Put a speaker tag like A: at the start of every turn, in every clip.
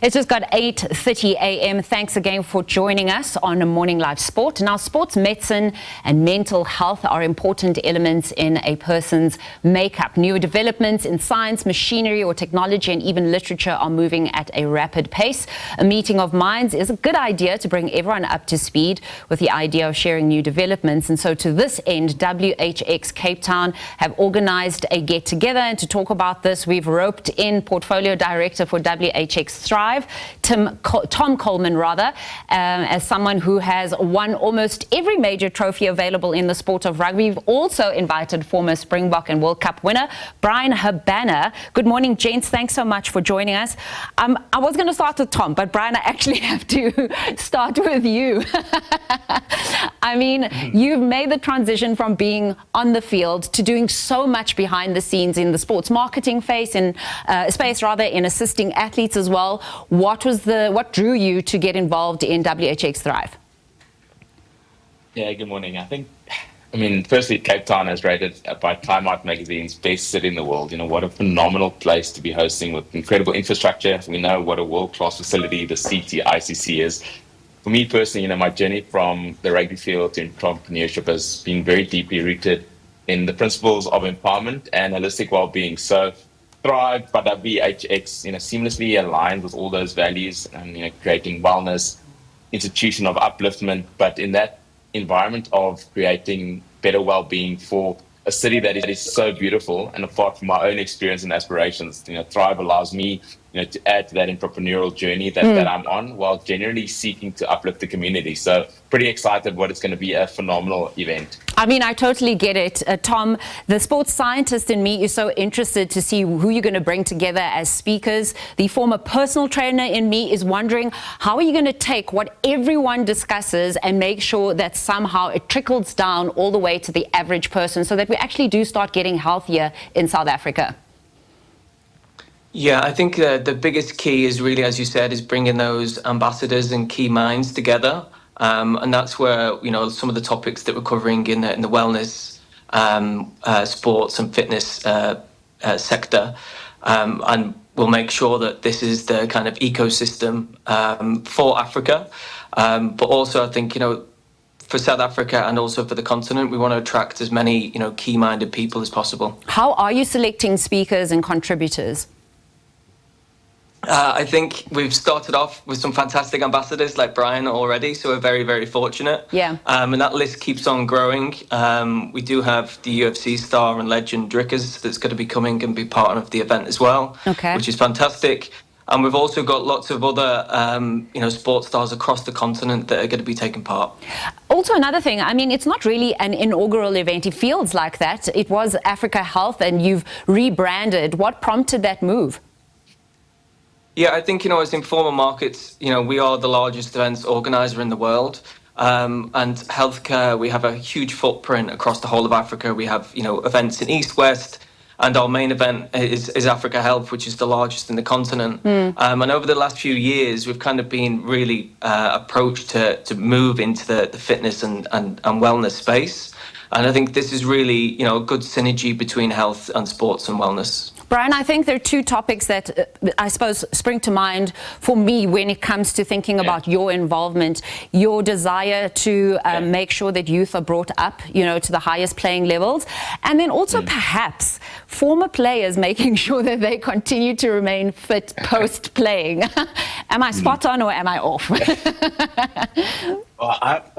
A: It's just got 8:30 a.m. Thanks again for joining us on Morning Live Sport. Now, sports medicine and mental health are important elements in a person's makeup. New developments in science, machinery or technology and even literature are moving at a rapid pace. A meeting of minds is a good idea to bring everyone up to speed with the idea of sharing new developments. And so to this end, WHX Cape Town have organized a get-together. And to talk about this, we've roped in Portfolio Director for WHX Thrive, Tom Coleman, as someone who has won almost every major trophy available in the sport of rugby. We've also invited former Springbok and World Cup winner Bryan Habana. Good morning, gents. Thanks so much for joining us. I was going to start with Tom, but Bryan, I actually have to start with you. I mean, you've made the transition from being on the field to doing so much behind the scenes in the sports marketing space, in assisting athletes as well. What drew you to get involved in WHX Thrive?
B: Yeah, good morning. Firstly, Cape Town is rated by Time Out magazine's best city in the world. You know, what a phenomenal place to be hosting with incredible infrastructure. We know what a world-class facility the ICC is. For me personally, my journey from the rugby field to entrepreneurship has been very deeply rooted in the principles of empowerment and holistic well-being. So Thrive by WHX, seamlessly aligned with all those values and, creating wellness, institution of upliftment, but in that environment of creating better well-being for a city that is so beautiful. And apart from my own experience and aspirations, Thrive allows me, to add to that entrepreneurial journey that I'm on, while generally seeking to uplift the community. So pretty excited what it's going to be a phenomenal event.
A: I totally get it. Tom, the sports scientist in me is so interested to see who you're going to bring together as speakers. The former personal trainer in me is wondering, how are you going to take what everyone discusses and make sure that somehow it trickles down all the way to the average person so that we actually do start getting healthier in South Africa?
C: Yeah, I think the biggest key is really, as you said, is bringing those ambassadors and key minds together. And that's where, some of the topics that we're covering in the wellness, sports and fitness sector. And we'll make sure that this is the kind of ecosystem for Africa. But also, I think, for South Africa and also for the continent, we want to attract as many, key-minded people as possible.
A: How are you selecting speakers and contributors?
C: I think we've started off with some fantastic ambassadors like Bryan already, so we're very, very fortunate.
A: Yeah.
C: And that list keeps on growing. We do have the UFC star and legend Drickers that's going to be coming and be part of the event as well, which is fantastic. And we've also got lots of other, sports stars across the continent that are going to be taking part.
A: Also, another thing, it's not really an inaugural event. It feels like that. It was Africa Health and you've rebranded. What prompted that move?
C: Yeah, I think, as Informal Markets, we are the largest events organizer in the world. And healthcare, we have a huge footprint across the whole of Africa. We have, events in East, West, and our main event is Africa Health, which is the largest in the continent. And over the last few years, we've kind of been really approached to move into the fitness and wellness space. And I think this is really, a good synergy between health and sports and wellness.
A: Bryan, I think there are two topics that I suppose spring to mind for me when it comes to thinking about your involvement, your desire to make sure that youth are brought up, to the highest playing levels, and then also perhaps former players making sure that they continue to remain fit post-playing. Am I spot on or am I off?
B: Well,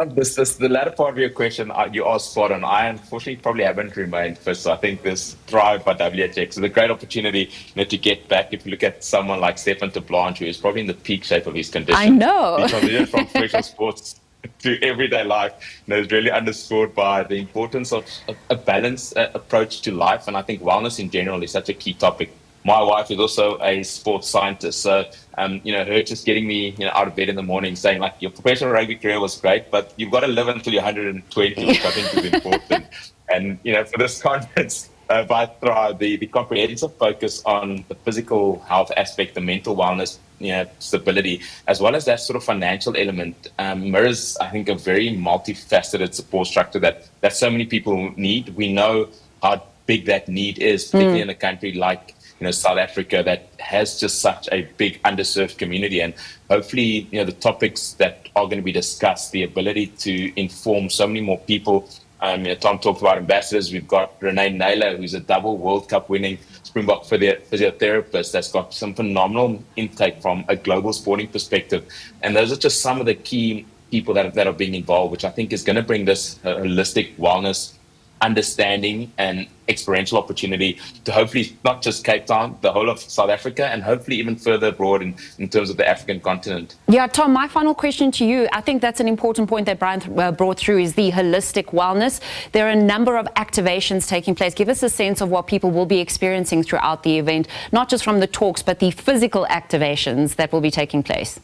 B: the latter part of your question, you are spot on. I unfortunately probably haven't remained fit, so I think this Thrive by WHX is a great opportunity to get back. If you look at someone like Stefan de Blanche, who is probably in the peak shape of his condition.
A: I know.
B: He transitioned from professional sports to everyday life. Is really underscored by the importance of a balanced approach to life, and I think wellness in general is such a key topic. My wife is also a sports scientist, so her just getting me out of bed in the morning saying, like, your professional rugby career was great, but you've got to live until you're 120, which I think is important. And for this conference by Thrive, the comprehensive focus on the physical health aspect, the mental wellness, stability, as well as that sort of financial element, mirrors, I think, a very multifaceted support structure that so many people need. We know how big that need is, particularly in a country like South Africa that has just such a big underserved community. And hopefully, the topics that are going to be discussed, the ability to inform so many more people. Tom talked about ambassadors. We've got Renee Naylor, who's a double World Cup winning Springbok physiotherapist that's got some phenomenal intake from a global sporting perspective. And those are just some of the key people that are being involved, which I think is going to bring this holistic wellness understanding and experiential opportunity to hopefully not just Cape Town, the whole of South Africa, and hopefully even further abroad in terms of the African continent.
A: Yeah, Tom, my final question to you, I think that's an important point that Bryan brought through, is the holistic wellness. There are a number of activations taking place. Give us a sense of what people will be experiencing throughout the event, not just from the talks, but the physical activations that will be taking place.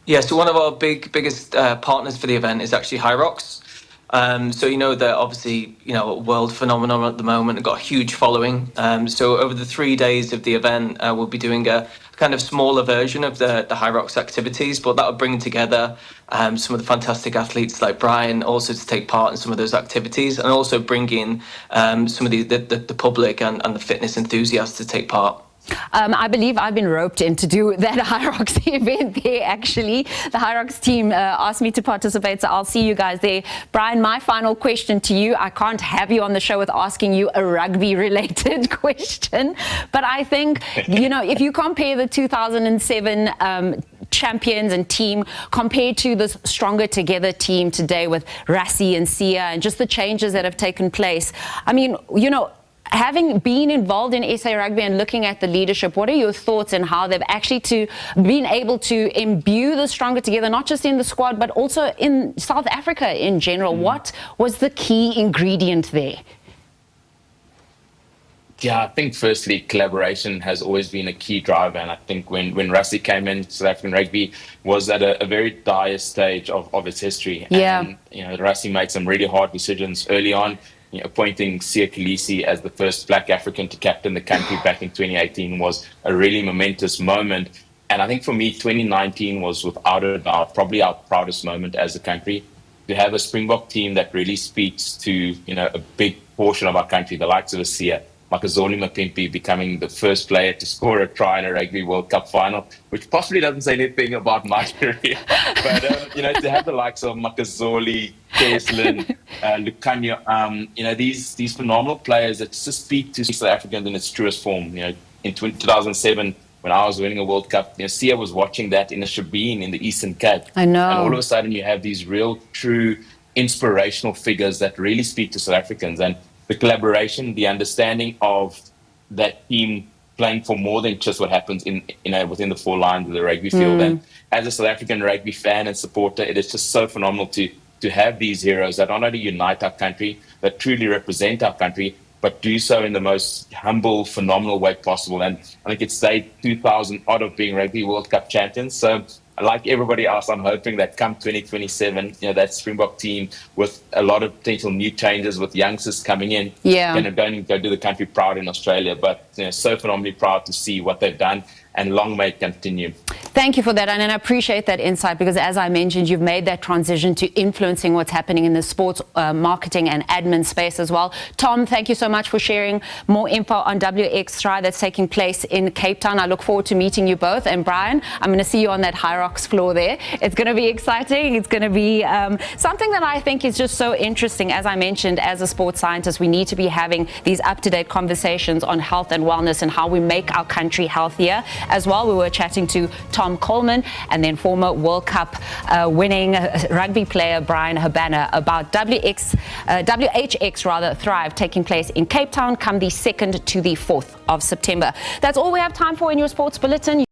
C: Yeah, so one of our biggest partners for the event is actually Hyrox. So they're obviously a world phenomenon at the moment and got a huge following. So over the 3 days of the event, we'll be doing a kind of smaller version of the Hyrox activities, but that will bring together some of the fantastic athletes like Bryan also to take part in some of those activities, and also bring in some of the public and the fitness enthusiasts to take part.
A: I believe I've been roped in to do that Hyrox event there, actually. The Hyrox team asked me to participate, so I'll see you guys there. Bryan, my final question to you. I can't have you on the show with asking you a rugby-related question, but I think, if you compare the 2007 champions and team compared to this Stronger Together team today with Rassie and Sia and just the changes that have taken place, I mean, having been involved in SA Rugby and looking at the leadership, what are your thoughts on how they've actually been able to imbue the Stronger Together, not just in the squad, but also in South Africa in general? What was the key ingredient there?
B: Yeah, I think firstly, collaboration has always been a key driver. And I think when Rassie came in, South African rugby was at a very dire stage of its history.
A: Yeah.
B: And, Rassie made some really hard decisions early on. Appointing Sia Khaleesi as the first Black African to captain the country back in 2018 was a really momentous moment. And I think for me, 2019 was without a doubt probably our proudest moment as a country. To have a Springbok team that really speaks to, a big portion of our country, the likes of a Sia, Makazole Mapimpi becoming the first player to score a try in a Rugby World Cup final, which possibly doesn't say anything about my career. But, to have the likes of Makazole, Keslin, Lucanio, these phenomenal players that just speak to South Africans in its truest form. In 2007, when I was winning a World Cup, Sia was watching that in a Shabine in the Eastern Cape.
A: I know.
B: And all of a sudden you have these real, true, inspirational figures that really speak to South Africans. And the collaboration, the understanding of that team playing for more than just what happens within the four lines of the rugby field. And as a South African rugby fan and supporter, it is just so phenomenal to have these heroes that not only unite our country, that truly represent our country, but do so in the most humble, phenomenal way possible. And I think it's day 2000 odd of being Rugby World Cup champions. So like everybody else, I'm hoping that come 2027, that Springbok team with a lot of potential new changes with youngsters coming in, going to go do the country proud in Australia. But so phenomenally proud to see what they've done, and long may it continue.
A: Thank you for that, and I appreciate that insight, because as I mentioned, you've made that transition to influencing what's happening in the sports marketing and admin space as well. Tom, thank you so much for sharing more info on WHX Thrive that's taking place in Cape Town. I look forward to meeting you both. And Bryan, I'm going to see you on that Hyrox floor there. It's going to be exciting. It's going to be something that I think is just so interesting. As I mentioned, as a sports scientist, we need to be having these up-to-date conversations on health and wellness and how we make our country healthier. As well, we were chatting to Tom Coleman and then former World Cup winning rugby player Bryan Habana about WHX Thrive taking place in Cape Town come the 2nd to the 4th of September. That's all we have time for in your sports bulletin.